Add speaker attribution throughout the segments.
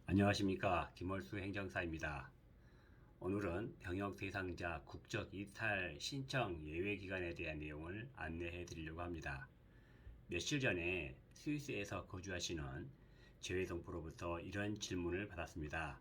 Speaker 1: 안녕하십니까. 김월수 행정사입니다. 오늘은 병역 대상자 국적 이탈 신청 예외 기간에 대한 내용을 안내해 드리려고 합니다. 며칠 전에 스위스에서 거주하시는 재외동포로부터 이런 질문을 받았습니다.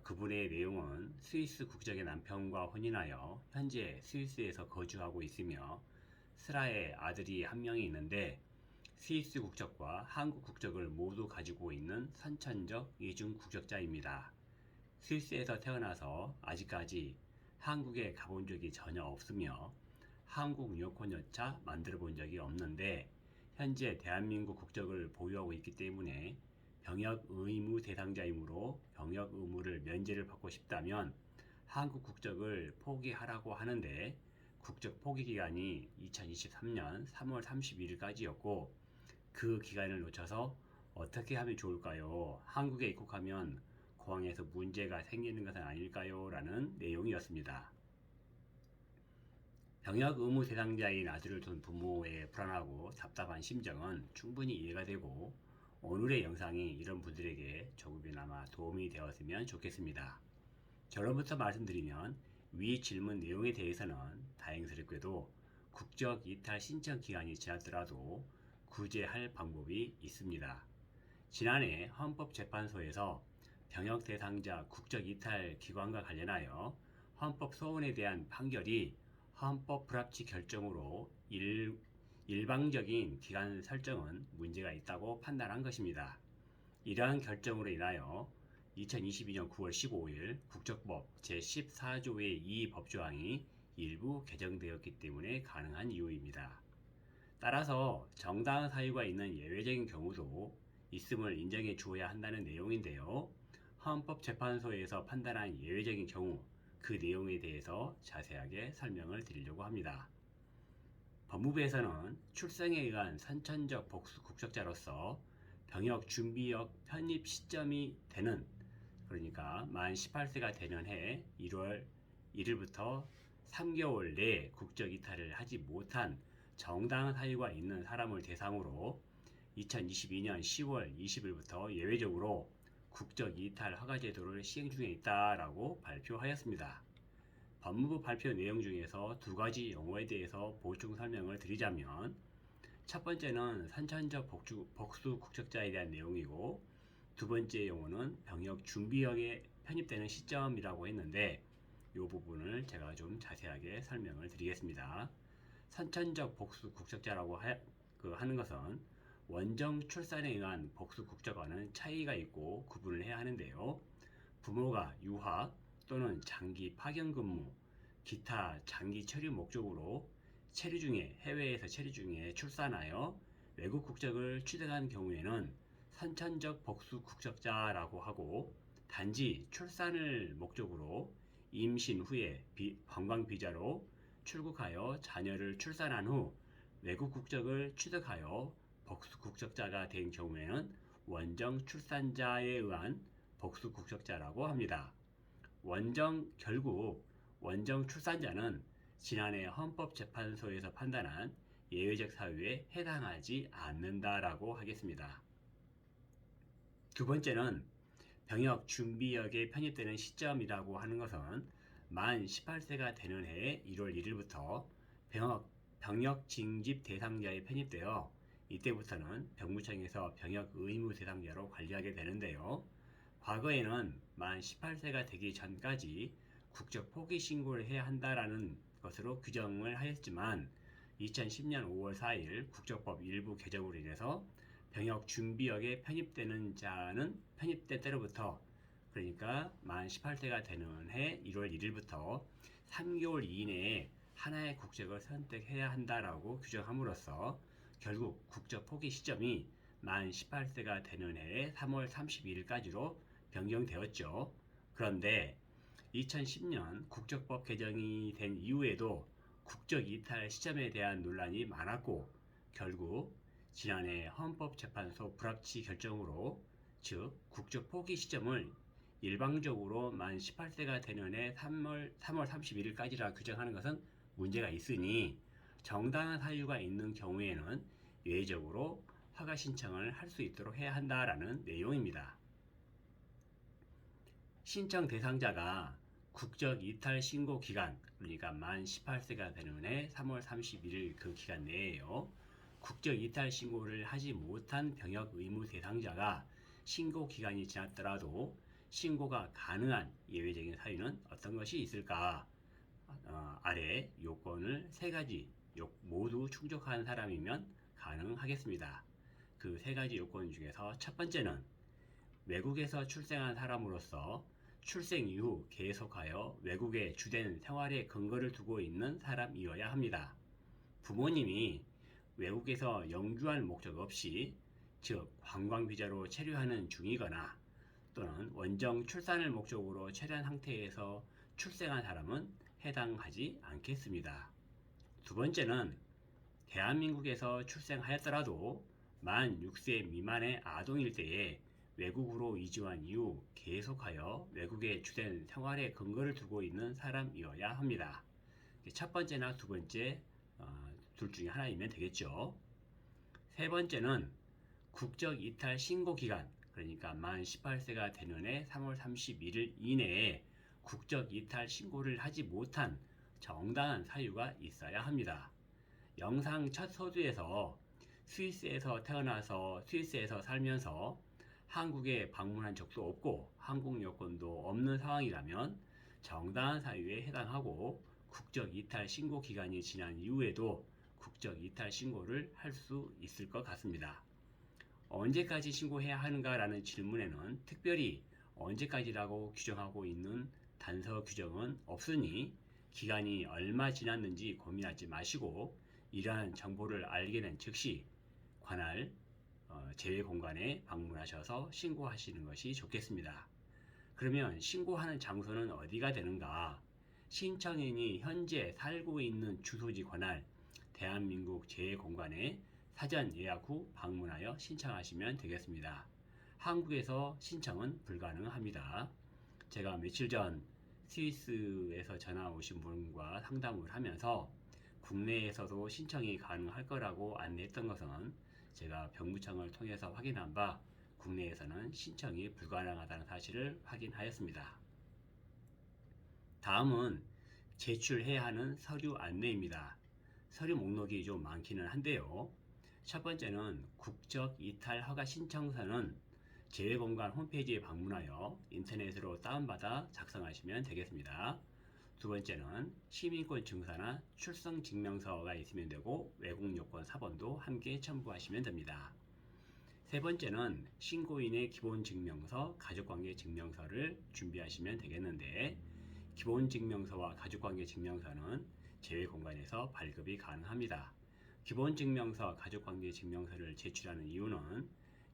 Speaker 1: 그분의 내용은 스위스 국적의 남편과 혼인하여 현재 스위스에서 거주하고 있으며 슬하에 아들이 한 명이 있는데 스위스 국적과 한국 국적을 모두 가지고 있는 선천적 이중 국적자입니다. 스위스에서 태어나서 아직까지 한국에 가본 적이 전혀 없으며 한국 여권조차 만들어 본 적이 없는데 현재 대한민국 국적을 보유하고 있기 때문에 병역 의무 대상자이므로 병역 의무를 면제를 받고 싶다면 한국 국적을 포기하라고 하는데 국적 포기 기간이 2023년 3월 31일까지였고 그 기간을 놓쳐서 어떻게 하면 좋을까요? 한국에 입국하면 공항에서 문제가 생기는 것은 아닐까요? 라는 내용이었습니다. 병역 의무 대상자인 아들을 둔 부모의 불안하고 답답한 심정은 충분히 이해가 되고 오늘의 영상이 이런 분들에게 조금이나마 도움이 되었으면 좋겠습니다. 결론부터 말씀드리면 위 질문 내용에 대해서는 다행스럽게도 국적 이탈 신청 기간이 지났더라도 구제할 방법이 있습니다. 지난해 헌법재판소에서 병역 대상자 국적 이탈 기관과 관련하여 헌법 소원에 대한 판결이 헌법 불합치 결정으로 일방적인 기간 설정은 문제가 있다고 판단한 것입니다. 이러한 결정으로 인하여 2022년 9월 15일 국적법 제14조의 2 법조항이 일부 개정되었기 때문에 가능한 이유입니다. 따라서 정당한 사유가 있는 예외적인 경우도 있음을 인정해 주어야 한다는 내용인데요. 헌법재판소에서 판단한 예외적인 경우 그 내용에 대해서 자세하게 설명을 드리려고 합니다. 법무부에서는 출생에 의한 선천적 복수 국적자로서 병역 준비역 편입 시점이 되는, 그러니까 만 18세가 되는 해 1월 1일부터 3개월 내에 국적 이탈을 하지 못한 정당한 사유가 있는 사람을 대상으로 2022년 10월 20일부터 예외적으로 국적 이탈 허가 제도를 시행 중에 있다라고 발표하였습니다. 법무부 발표 내용 중에서 두 가지 용어에 대해서 보충 설명을 드리자면 첫 번째는 선천적 복수 국적자에 대한 내용이고 두 번째 용어는 병역 준비역에 편입되는 시점이라고 했는데 이 부분을 제가 좀 자세하게 설명을 드리겠습니다. 선천적 복수 국적자라고 하는 것은 원정 출산에 의한 복수 국적과는 차이가 있고 구분을 해야 하는데요. 부모가 유학 또는 장기 파견 근무, 기타 장기 체류 목적으로 해외에서 체류 중에 출산하여 외국 국적을 취득한 경우에는 선천적 복수 국적자라고 하고 단지 출산을 목적으로 임신 후에 관광 비자로 출국하여 자녀를 출산한 후 외국 국적을 취득하여 복수 국적자가 된 경우에는 원정 출산자에 의한 복수 국적자라고 합니다. 결국 원정 출산자는 지난해 헌법재판소에서 판단한 예외적 사유에 해당하지 않는다라고 하겠습니다. 두 번째는 병역 준비역에 편입되는 시점이라고 하는 것은 만 18세가 되는 해 1월 1일부터 병역 징집 대상자에 편입되어 이때부터는 병무청에서 병역 의무 대상자로 관리하게 되는데요. 과거에는 만 18세가 되기 전까지 국적 포기 신고를 해야 한다라는 것으로 규정을 하였지만 2010년 5월 4일 국적법 일부 개정으로 인해서 병역 준비역에 편입되는 자는 편입된 때로부터, 그러니까 만 18세가 되는 해 1월 1일부터 3개월 이내에 하나의 국적을 선택해야 한다라고 규정함으로써 결국 국적 포기 시점이 만 18세가 되는 해의 3월 31일까지로 변경되었죠. 그런데 2010년 국적법 개정이 된 이후에도 국적 이탈 시점에 대한 논란이 많았고 결국 지난해 헌법재판소 불합치 결정으로, 즉 국적 포기 시점을 일방적으로 만 18세가 되는 해 3월 31일까지라 규정하는 것은 문제가 있으니 정당한 사유가 있는 경우에는 예외적으로 허가 신청을 할 수 있도록 해야 한다라는 내용입니다. 신청 대상자가 국적 이탈 신고 기간, 그러니까 만 18세가 되는 해 3월 31일 그 기간 내에요. 국적 이탈 신고를 하지 못한 병역 의무 대상자가 신고 기간이 지났더라도 신고가 가능한 예외적인 사유는 어떤 것이 있을까? 아래 요건을 세 가지 모두 충족한 사람이면 가능하겠습니다. 그 세 가지 요건 중에서 첫 번째는 외국에서 출생한 사람으로서 출생 이후 계속하여 외국에 주된 생활의 근거를 두고 있는 사람이어야 합니다. 부모님이 외국에서 영주할 목적 없이, 즉 관광 비자로 체류하는 중이거나 또는 원정 출산을 목적으로 체류한 상태에서 출생한 사람은 해당하지 않겠습니다. 두 번째는 대한민국에서 출생하였더라도 만 6세 미만의 아동일 때에 외국으로 이주한 이후 계속하여 외국에 주된 생활의 근거를 두고 있는 사람이어야 합니다. 첫 번째나 두 번째 둘 중에 하나이면 되겠죠. 세 번째는 국적 이탈 신고 기간, 그러니까 만 18세가 되는 해 3월 31일 이내에 국적 이탈 신고를 하지 못한 정당한 사유가 있어야 합니다. 영상 첫 서두에서 스위스에서 태어나서 스위스에서 살면서 한국에 방문한 적도 없고 한국 여권도 없는 상황이라면 정당한 사유에 해당하고 국적 이탈 신고 기간이 지난 이후에도 국적 이탈 신고를 할 수 있을 것 같습니다. 언제까지 신고해야 하는가라는 질문에는 특별히 언제까지라고 규정하고 있는 단서 규정은 없으니 기간이 얼마 지났는지 고민하지 마시고 이러한 정보를 알게 된 즉시 관할 재외공관에 방문하셔서 신고하시는 것이 좋겠습니다. 그러면 신고하는 장소는 어디가 되는가? 신청인이 현재 살고 있는 주소지 관할 대한민국 재외공관에 사전 예약 후 방문하여 신청하시면 되겠습니다. 한국에서 신청은 불가능합니다. 제가 며칠 전 스위스에서 전화 오신 분과 상담을 하면서 국내에서도 신청이 가능할 거라고 안내했던 것은 제가 병무청을 통해서 확인한 바 국내에서는 신청이 불가능하다는 사실을 확인하였습니다. 다음은 제출해야 하는 서류 안내입니다. 서류 목록이 좀 많기는 한데요. 첫 번째는 국적 이탈 허가 신청서는 재외공관 홈페이지에 방문하여 인터넷으로 다운받아 작성하시면 되겠습니다. 두 번째는 시민권 증서나 출생 증명서가 있으면 되고 외국 여권 사본도 함께 첨부하시면 됩니다. 세 번째는 신고인의 기본 증명서, 가족관계 증명서를 준비하시면 되겠는데 기본 증명서와 가족관계 증명서는 재외공관에서 발급이 가능합니다. 기본 증명서, 가족관계 증명서를 제출하는 이유는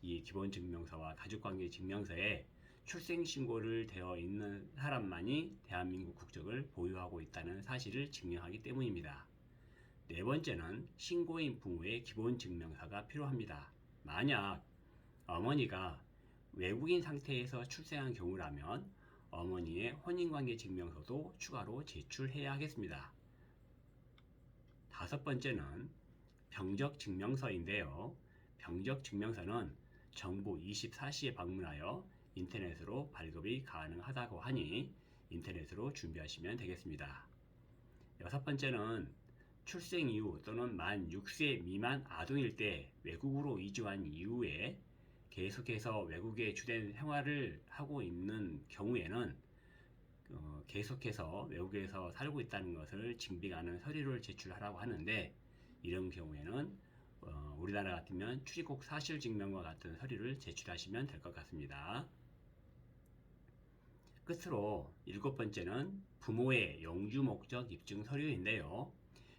Speaker 1: 이 기본 증명서와 가족관계 증명서에 출생신고를 되어 있는 사람만이 대한민국 국적을 보유하고 있다는 사실을 증명하기 때문입니다. 네 번째는 신고인 부모의 기본 증명서가 필요합니다. 만약 어머니가 외국인 상태에서 출생한 경우라면 어머니의 혼인관계 증명서도 추가로 제출해야 하겠습니다. 다섯 번째는 병적증명서인데요. 병적증명서는 정부 24시에 방문하여 인터넷으로 발급이 가능하다고 하니 인터넷으로 준비하시면 되겠습니다. 여섯 번째는 출생 이후 또는 만 6세 미만 아동일 때 외국으로 이주한 이후에 계속해서 외국에 주된 생활을 하고 있는 경우에는 계속해서 외국에서 살고 있다는 것을 증빙하는 서류를 제출하라고 하는데 이런 경우에는 우리나라 같으면 출입국 사실증명과 같은 서류를 제출하시면 될 것 같습니다. 끝으로 일곱 번째는 부모의 영주 목적 입증 서류인데요.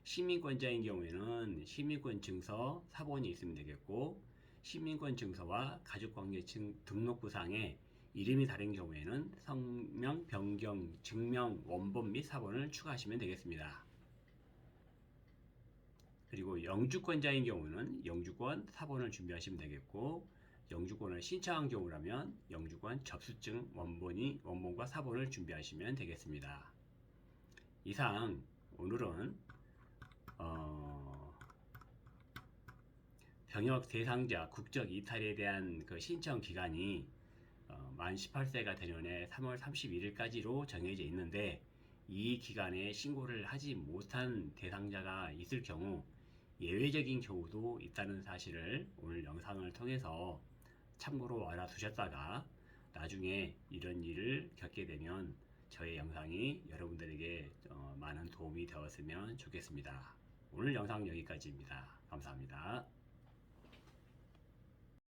Speaker 1: 시민권자인 경우에는 시민권 증서 사본이 있으면 되겠고 시민권 증서와 가족관계 등록부상에 이름이 다른 경우에는 성명 변경 증명 원본 및 사본을 추가하시면 되겠습니다. 그리고 영주권자인 경우는 영주권 사본을 준비하시면 되겠고 영주권을 신청한 경우라면 영주권 접수증 원본과 사본을 준비하시면 되겠습니다. 이상 오늘은 병역 대상자 국적 이탈에 대한 그 신청 기간이 만 18세가 되는 해 3월 31일까지로 정해져 있는데 이 기간에 신고를 하지 못한 대상자가 있을 경우 예외적인 경우도 있다는 사실을 오늘 영상을 통해서 참고로 알아두셨다가 나중에 이런 일을 겪게 되면 저의 영상이 여러분들에게 많은 도움이 되었으면 좋겠습니다. 오늘 영상 여기까지입니다. 감사합니다.